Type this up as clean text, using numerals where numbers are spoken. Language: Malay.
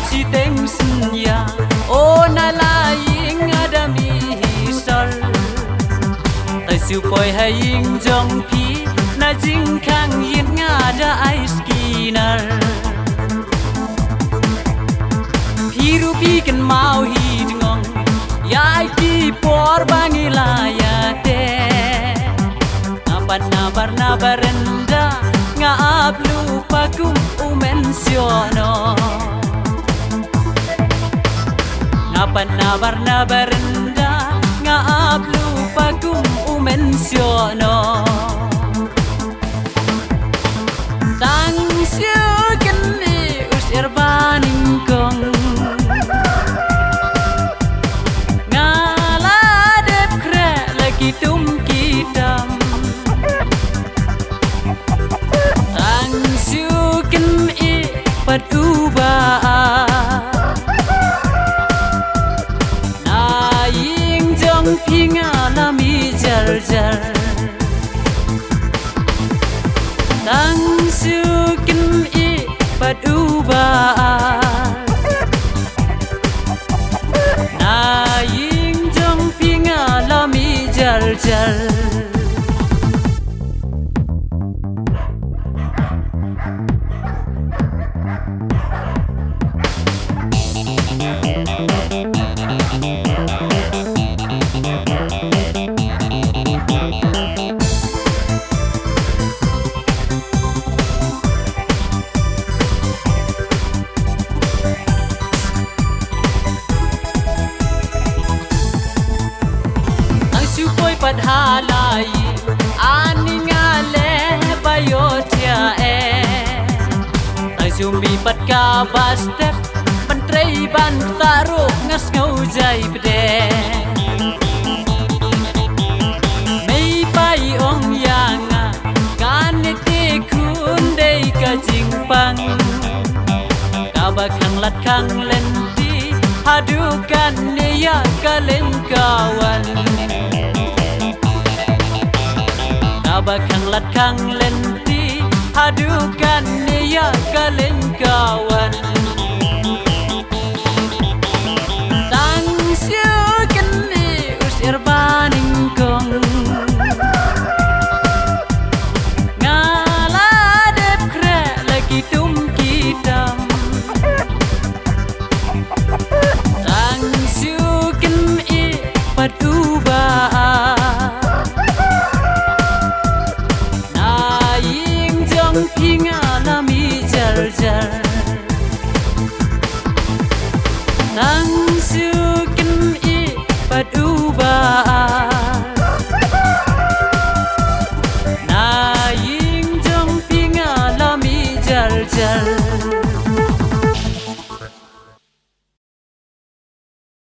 Chiteng senya o na laing adami hisal tai siu poi hai ying jong pi na jing khang yin nga da ice skinner piru pi kan mau hi ngong yai pi por bangila ya te na barenda nga ablu pagum umensiono na barenda nga ablu pagum umensiono tang siu kan ni usir baning kong ngala dep kre lagi tum kitam tang siu kan i pat uba Pinga lami jar jar tang sukin I paduba na ying jong pinga lami jar jar Halai ani ngale bayotia tai zumbi pat ka bastet pentrei ban taruk ngas ngau jai bede mei pai ong yanga kan te kun dei ka jingpang ka ba khang lat khang lenti hadukan ne ya kalen kawan Bakang lat kang lenti hadukan niya kalen kawan tang siu kan ni usir baning kong ngala dep kre lagi tum kitam tang siu kan I paduba Pinga lami jar jar tang